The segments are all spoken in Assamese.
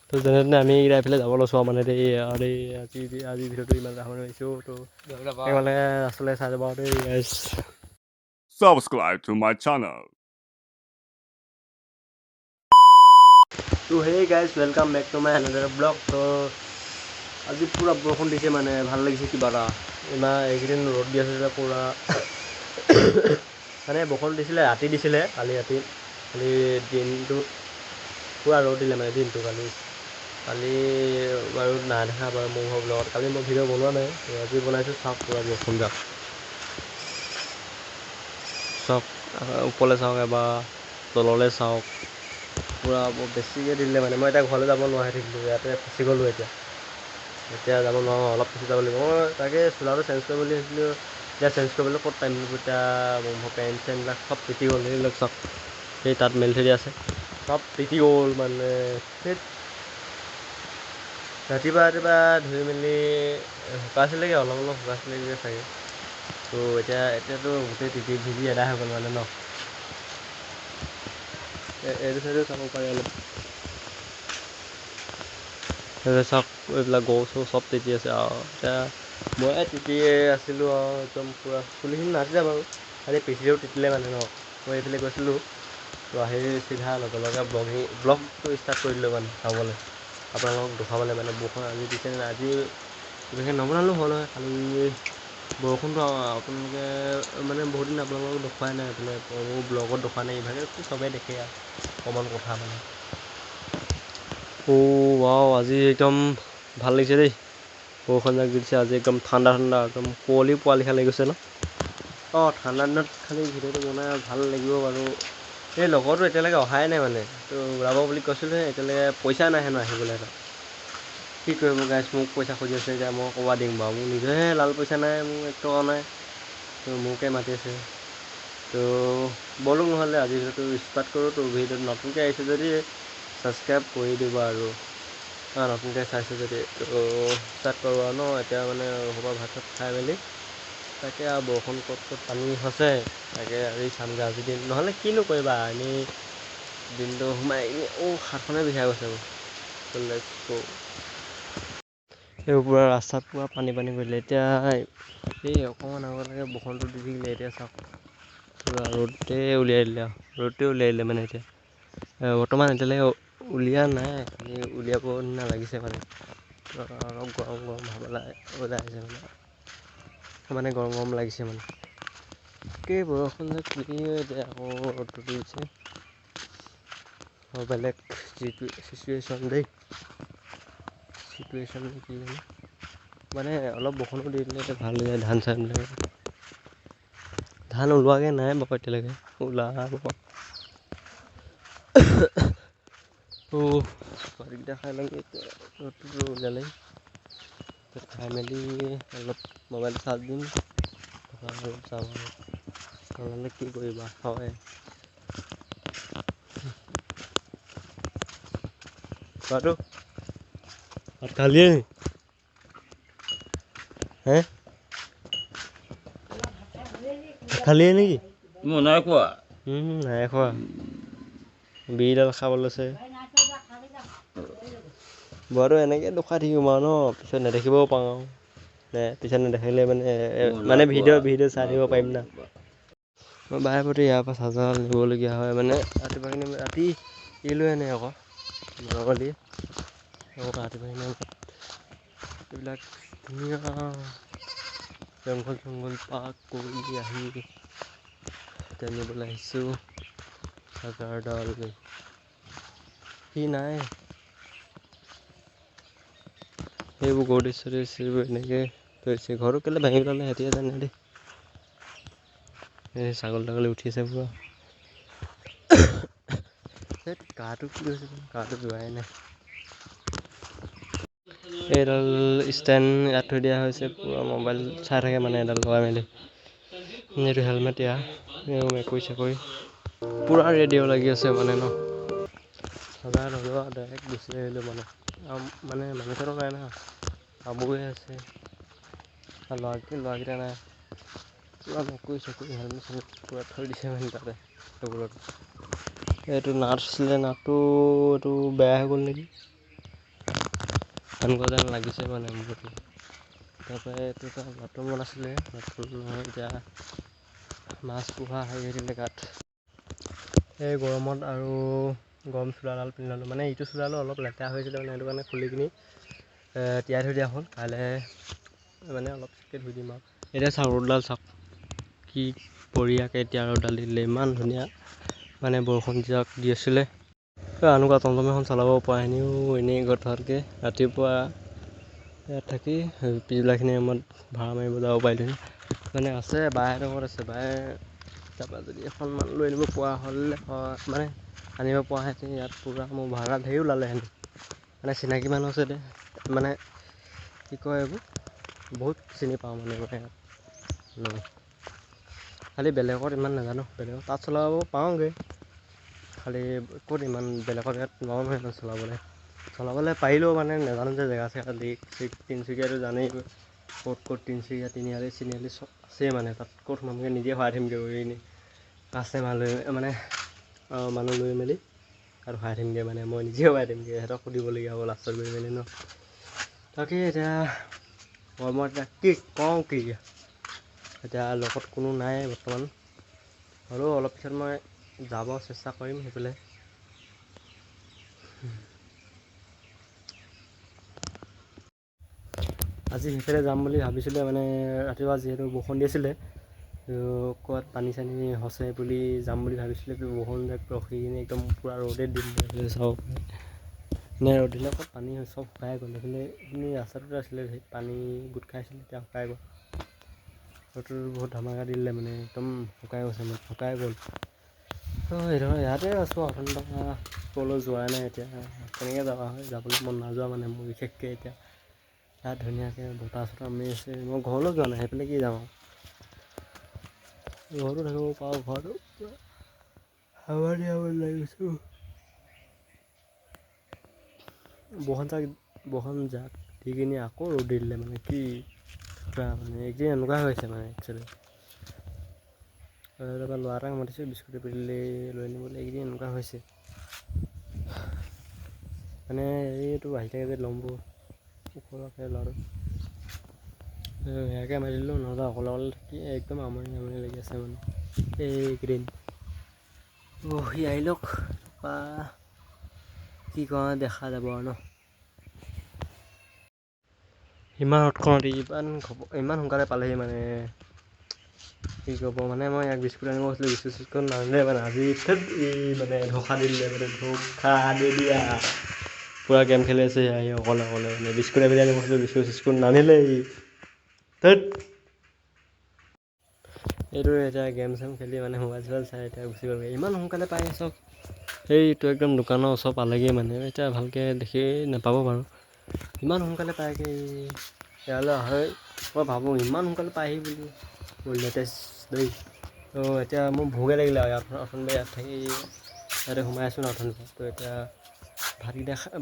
তো যেনে তেনে আমি এইকেইটা এইফালে যাব লৈছোঁ মানে দেই আজি ভিডিঅ'টো ইমান সামৰি আহিছোঁ তো মানে আচলতে চাই যাব দেই গাইছ Subscribe to my channel. তো hey guys welcome back to my another blog তো আজি পূৰা বৰষুণ দিছে মানে ভাল লাগিছে কিবা এটা ইমান এইকেইদিন ৰ'দ দি আছিলে পূৰা মানে বৰষুণ দিছিলে ৰাতি দিছিলে কালি ৰাতি কালি দিনটোত পূৰা ৰ'দ দিলে মানে দিনটো কালি বাৰু নাই দেখা বাৰু মোৰ ব্লগত কালি মই ভিডিঅ' বনোৱা নাই আজি বনাইছোঁ চাওক পূৰা বৰষুণ যাওক চাওক ওপৰলৈ চাওক এবাৰ তললৈ চাওক পূৰা বেছিকৈ দিলে মানে মই এতিয়া ঘৰলৈ যাব নোৱাৰি থাকিলোঁ ইয়াতে ফচি গ'লোঁ এতিয়া যাব নোৱাৰোঁ অলপ পিছত যাব লাগিব মই তাকে চোলাটো চেঞ্জ কৰিব বুলি ভাবিছিলোঁ এতিয়া চেঞ্জ কৰিবলৈ ক'ত টাইম দিব এতিয়া মোৰ পেণ্ট চেণ্টবিলাক চব তিতি গ'ল সেইবিলাক চাওক সেই তাত মেলি থৈ দিয়া আছে চব তিতি গ'ল মানে সেই ৰাতিপুৱা ধুই মেলি শুকাইছিলেগৈ অলপ শুকাইছিলেগৈ চাগে তো এতিয়াতো গোটেই তিতি ভিজি এদাই হৈ গ'ল মানে ন এইটো চাইডেও চাব পাৰি অলপ চাওক এইবিলাক গৰু চৰু চব তিতি আছে আৰু এতিয়া মই তিতিয়ে আছিলোঁ আৰু একদম পূৰা চুলিখিনি নাছিলে বাৰু খালি পিঠিতেও তিতিলে মানে ন মই এইফালে গৈছিলোঁ তো আহি চিধা লগে ব্লগটো ষ্টাৰ্ট কৰি দিলোঁ মানে চাবলৈ আপোনালোকক দেখুৱাবলৈ মানে বৰষুণ আজি দিছে আজি বিশেষ নবনালোঁ হ'ল নহয় খালি বৰষুণটো আপোনালোকে মানে বহুত দিন আপোনালোকক দেখুৱাই নাই এইফালে মোৰ ব্লগত দেখুৱাই নাই ইভাগে চবেই দেখে আৰু কমন কথা মানে ৱাও আজি একদম ভাল লাগিছে দেই বৰষুণ যাক দিছে আজি একদম ঠাণ্ডা একদম কুঁৱলী পোৱালি খাই লাগি গৈছে ন অঁ ঠাণ্ডা দিনত খালি ভিডিঅ'টো বনাই ভাল লাগিব বাৰু এই লগৰটো এতিয়ালৈকে অহাই নাই মানে তো ওলাব বুলি কৈছিলোঁ এতিয়ালৈকে পইচা নাই হেনো আহিবলৈ কি কৰিব গাইছ মোক পইচা খুজি আছে এতিয়া মই ক'ৰবাত দিম বাৰু মোৰ নিজৰে লাল পইচা নাই মোৰ 1 টকা নাই তো মোকে মাতি আছে তো ব'লো নহ'লে আজি ভিডিঅ'টো ষ্টাৰ্ট কৰোঁ তো ভিডিঅ'টো নতুনকৈ আহিছে যদি ছাবস্ক্ৰাইব কৰি দিব আৰু নতুনকৈ চাইছোঁ যদি তো ষ্টাৰ্ট কৰোঁ আৰু ন এতিয়া মানে সবা ভাত চাত খাই মেলি তাকে আৰু বৰষুণ ক'ত পানী হৈছে তাকে আজি চামগৈ আজি দিন নহ'লে কিনো কৰিবা এনেই দিনটো সোমাই হাতখনে বিষাই গৈছে এইবোৰ পূৰা ৰাস্তাত পূৰা পানী কৰিলে এতিয়া এই অকণমান আগলৈকে বৰষুণটো দি থাকিলে এতিয়া চাওক পূৰা ৰ'দে উলিয়াই দিলে মানে এতিয়া বৰ্তমান এতিয়ালৈকে উলিওৱা নাই খালি উলিয়াব নিচিনা লাগিছে মানে অলপ গৰম ওলাই আহিছে মানে গৰম লাগিছে মানে এই বৰষুণ যে কি এতিয়া আকৌ ৰ'দটো দিছে বেলেগ চিটুৱেশ্যন দেই চিটুৱেশ্যন কি মানে অলপ বৰষুণো দি দিলে এতিয়া ভাল হৈ যায় ধান ওলোৱাগৈ নাই বাৰু এতিয়ালৈকে ওলাব ভাতকেইটা খাই লওঁ ৰ'দটো ওলালে খাই মেলি অলপ মোবাইল চাৰ্জ দিম অলপ চাম নহ'লে কি কৰিবা হয় কোৱাটো ভাত খালিয়ে নি হে খালিয়ে নেকি মই নাই খোৱা নাই খোৱা বিড়িডাল খাব লৈছে বৰটো এনেকৈ দেখুৱাই থাকিম আৰু ন পিছত নেদেখিবও পাওঁ নে পিছত নেদেখিলে মানে ভিডিঅ' চাই থাকিব পাৰিম না মই বাৰে প্ৰতি ইয়াৰ পৰা চাৰ্জাৰ নিবলগীয়া হয় মানে ৰাতি লৈ আনে আকৌ লগৰ দিয়ে ৰাতিপুৱাখিনি এইবিলাক ধুনীয়া জংঘল পাৰ কৰি আহি নিবলৈ আহিছোঁ চাৰ্জাৰডাল সি নাই সেইবোৰ গৰু দিছোঁ এনেকৈ থৈছে ঘৰটো কেলৈ ভাঙি পেলালে সিহঁতিয়ে জানে দেই এই ছাগলী উঠি আছে পূৰা গাটো কি হৈছে গাটো যোৱাই নাই এইডাল ষ্টেণ্ড ইয়াত থৈ দিয়া হৈছে পূৰা মোবাইল চাই থাকে মানে এডাল লগাই মেলি এইটো হেলমেট ইয়াৰ মেকুৰী চেকুৰী পূৰা ৰেডিঅ' লাগি আছে মানে ন চাৰ্জাৰ নলোৱা ডাইৰেক্ট গুচি আহিলোঁ মানে মানুহজনৰ নাই না আবুৱে আছে ল'ৰাকেইটা নাই পূৰা মেকুৰী চেকুৰী হেলমেট চেলমেট পূৰা থৈ দিছে মানে তাতে সেইবোৰত এইটো নাট আছিলে নাটটো এইটো বেয়া হৈ গ'ল নেকি এনেকুৱা যেন লাগিছে মানে মোৰতো। তাৰপৰা এইটো এটা বাথৰুম বনাইছিলে, বাথৰুম এতিয়া মাছ পোহা হেৰি হৈছিলে গাত। এই গৰমত আৰু গৰম চোলাডাল পিন্ধি ল'লোঁ, মানে ইটো চোলাডালো অলপ লেতেৰা হৈছিলে মানে সেইটো কাৰণে খুলি কিনি তিয়াই থৈ দিয়া হ'ল। কাইলৈ মানে অলপ ধুই দিম আৰু। এতিয়া চাওক ৰ'দডাল চাওক, কি বঢ়িয়াকৈ এতিয়া ৰ'দডাল দি দিলে, ইমান ধুনীয়া মানে বৰষুণ যাক দি আছিলে। এনেকুৱা টমটম এখন চলাব পৰা এনেও এনেই ঘৰত থকাতকৈ ৰাতিপুৱা ইয়াত থাকি পিছবেলাখিনি সময়ত ভাড়া মাৰিব যাব পাৰিলোঁ। মানে আছে বাহঁতৰ ঘৰত আছে, বায়ে তাৰপৰা যদি এখনমান লৈ আনিব পৰা হ'লে মানে আনিব পৰা হেঁতেন ইয়াত পূৰা মোৰ ভাড়া ধেৰ ওলালেহেঁতেন। মানে চিনাকি মানুহ আছে মানে কি কয় এইবোৰ বহুত চিনি পাওঁ মানে খালি বেলেগত ইমান নাজানো, বেলেগত তাত চলাব পাৰোঁগৈ, খালি ক'ত ইমান বেলেগৰ ইয়াত নোৱাৰোঁ নহয় ইমান চলাবলৈ পাৰিলেও মানে নাজানো যে জেগা চেগা তিনিচুকীয়াটো জানেই ক'ত তিনিচুকীয়া তিনিআলি চিনিআলি চব আছেই মানে তাত ক'ত সোমামগৈ নিজে ভৰাই থাকিমগৈ এনেই কাষ্টমাৰ লৈ মানে মানুহ লৈ মেলি আৰু ভৰাই থাকিমগৈ, মানে মই নিজেও ভৰাই থাকিমগৈ, সিহঁতক সুধিবলগীয়া হ'ব লাষ্টত গৈ মেলি ন। তাকে এতিয়া গৰমত এতিয়া কি কওঁ কি এতিয়া লগত কোনো নাই বৰ্তমান, হ'লেও অলপ পিছত মই যাব চেষ্টা কৰিম সেইফালে। আজি সেইফালে যাম বুলি ভাবিছিলোঁ, মানে ৰাতিপুৱা যিহেতু বৰষুণ দি আছিলে ক'ৰবাত পানী চানী হৈছে বুলি যাম বুলি ভাবিছিলোঁ, বৰষুণ যাক ৰখি কিনে একদম পূৰা ৰ'দে দি দিলে চাব নে ৰ'দ দিলে ক'ত পানী চব শুকাই গ'ল। এইখিনি ৰাস্তাটোতে আছিলে পানী গোট খাইছিলে, এতিয়া শুকাই গ'ল। ৰ'দটো বহুত ধামাকা দি দিলে মানে একদম শুকাই গৈছে, শুকাই গ'ল। ইয়াতে আছোঁ অথনিৰ পৰা ক'লৈ যোৱাই নাই, এতিয়া কেনেকৈ যাবা হয়, যাবলৈ মন নাযোৱা মানে মোৰ বিশেষকৈ এতিয়া। ইয়াত ধুনীয়াকৈ বতাহ চতাহ মাৰি আছে, মই ঘৰলৈ যোৱা নাই, সেইফালে কি যাওঁ ঘৰতো থাকিব পাৰোঁ, ঘৰটো হাৱা লাগি গৈছোঁ। বৰষুণ জাক দি কিনি আকৌ ৰ'দ দি দিলে, মানে কি মানে এইকেইদিন এনেকুৱা হৈছে মানে একচুৱেলি। তাৰপৰা ল'ৰা এটাক মাতিছোঁ বিস্কুট পেকেট লৈ আনিবলৈ, এইকেইদিন এনেকুৱা হৈছে মানে এইটো আহি থাকে যে লম্বু ওখকৈ ল'ৰাটো, সেয়াকে মাতি দিলোঁ, নহ'লে অকলে থাকি একদম আমনি লাগি আছে মানে এইকেইদিন। সি আহি লওক, তাৰপৰা কি কৰোঁ দেখা যাব আৰু ন। ইমান ৰ'দখনত ইমান সোনকালে পালেহি মানে কি ক'ব, মানে মই ইয়াক বিস্কুট আনিব কৈছিলোঁ, বিস্কুট চিস্কুট নানিলে মানে আজি মানে ধোষা দি দিলে, মানে ধোষা দি দিয়া পূৰা গেম খেলি আছে আহি অকলে মানে বিস্কুট এপেকেট আনিব কৈছিলোঁ, বিস্কুট চিস্কুট নানিলেই ধেত। এইটো এতিয়া গেম চেম খেলি মানে মোবাইল চোবাইল চাই এতিয়া গুচি গ'লগৈ, ইমান সোনকালে পাই চব সেইটো একদম দোকানৰ ওচৰ পালেগৈ মানে, এতিয়া ভালকৈ দেখি নাপাব বাৰু, ইমান সোনকালে পায়গৈ ইয়ালৈ আহে। মই ভাবোঁ ইমান সোনকালে পায়হি বুলি লেটেষ্ট দেই। এতিয়া মোৰ ভোকে লাগিলে আৰু ইয়াত থাকি ইয়াতে সোমাই আছোঁ ন অথনিৰ পৰা, তো এতিয়া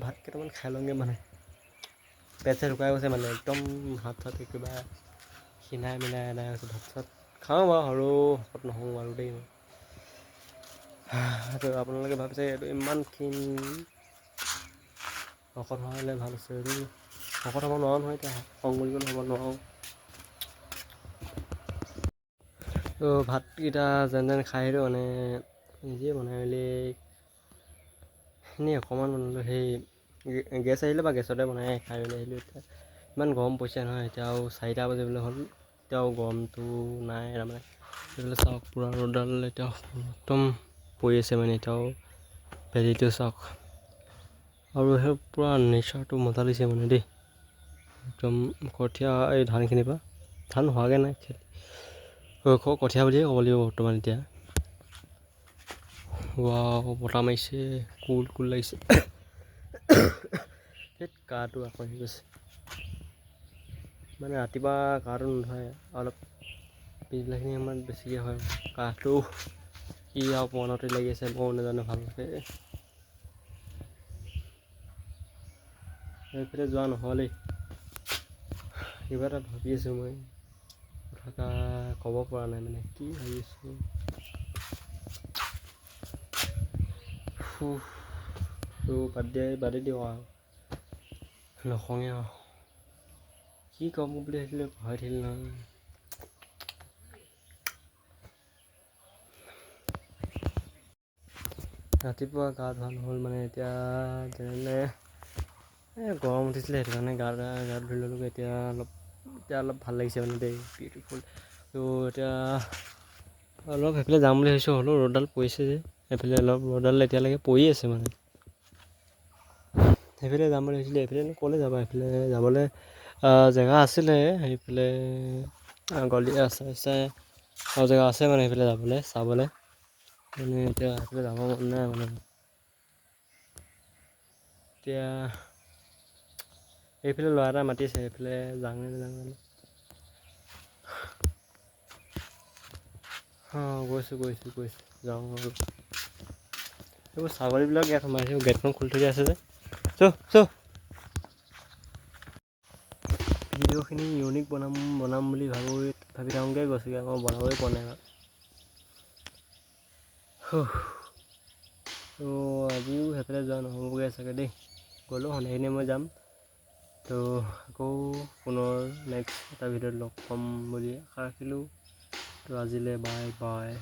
ভাত কেইটামান খাই লওঁগৈ, মানে পেট চেট শুকাই গৈছে মানে একদম, হাত চাত কিবা খিনাই মিনাই এদাই হৈছে। ভাত চাত খাওঁ বাৰু, হ'লেও শকত নহওঁ বাৰু দেই মই। আপোনালোকে ভাবিছে এইটো ইমান ক্ষীণ, শকত হ'লে ভাল আছে, এইটো শকত হ'ব নোৱাৰোঁ নহয়, এতিয়া খং বুলি ক'লে হ'ব নোৱাৰোঁ। ভাতকেইটা যেন তেন খাই আহিলোঁ, মানে নিজে বনাই মেলি এনেই অকণমান বনালোঁ, সেই গেছ আহিলে বা গেছতে বনাই খাই মেলি আহিলোঁ। এতিয়া ইমান গৰম পৰিছে নহয়, এতিয়াও 4টা বাজিবলৈ হ'ল, এতিয়াও গৰমটো নাই তাৰমানে। এইফালে চাওক পূৰা ৰ'দডাল এতিয়াও একদম পৰি আছে, মানে এতিয়াও ভেলিটো চাওক, আৰু সেই পূৰা নেচাৰটো মজা লাগিছে মানে দেই, একদম কঠীয়া এই ধানখিনিৰ পৰা ধান হোৱাগৈ নাই, কঠীয়া বুলিয়ে ক'ব লাগিব বৰ্তমান এতিয়া। বতাহ মাৰিছে, কুল লাগিছে সেই গাটো আকৌ আহি গৈছে, মানে ৰাতিপুৱা গাটো নোধোৱাই অলপ পিছবেলাখিনি সময়ত বেছিকৈ হয় কাহটো, কি আৰু মনতে লাগি আছে ময়ো নাজানো ভালকৈ। সেইফালে যোৱা নহ'লেই, কিবা এটা ভাবি আছোঁ মই, কথা ক'ব পৰা নাই মানে কি ভাবিছোঁ। বাদেই দিওঁ আৰু নকওঁৱে আৰু কি ক'ম বুলি ভাবিছিলোঁ পাহৰি থাকিলোঁ নহয়। ৰাতিপুৱা গা ধোৱা নহ'ল মানে এতিয়া যেনে গৰম উঠিছিলে সেইটো কাৰণে গা ধুই ল'লোঁ। এতিয়া অলপ ভাল লাগিছে মানে দেই বিউটিফুল। ত' এতিয়া অলপ সেইফালে যাম বুলি ভাবিছোঁ, হ'লেও ৰ'দডাল পৰিছে যে সেইফালে অলপ ৰ'দডাল এতিয়ালৈকে পৰি আছে মানে। সেইফালে যাম বুলি ভাবিছিলোঁ, এইফালে ক'লৈ যাবা, সেইফালে যাবলৈ জেগা আছিলে। সেইফালে গলি ৰাস্তাই আৰু জেগা আছে মানে সেইফালে যাবলৈ চাবলৈ মানে। এতিয়া সেইফালে যাব মন নাই মানে। এতিয়া এইফালে ল'ৰা এটা মাতিছে, এইফালে যাওঁনে নাযাওঁ। গৈছোঁ যাওঁ আৰু। এইবোৰ ছাগলীবিলাক ইয়াত সোমাইছে, গেটখন খুলি থৈ দিয়া আছে যে। ভিডিঅ'খিনি ইউনিক বনাম বুলি ভাবি থাকোঁতে গৈছেগৈ, মই বনাবই পৰা নাই বাৰু। ত' আজিও সেইফালে যোৱা নহ'বগৈ চাগে দেই। গ'লেও সন্ধিয়াখিনি মই যাম। ত' আকৌ পুনৰ নেক্সট এটা ভিডিঅ'ত লগ পাম বুলি আশা ৰাখিলোঁ। ত' আজিলৈ বাই বাই।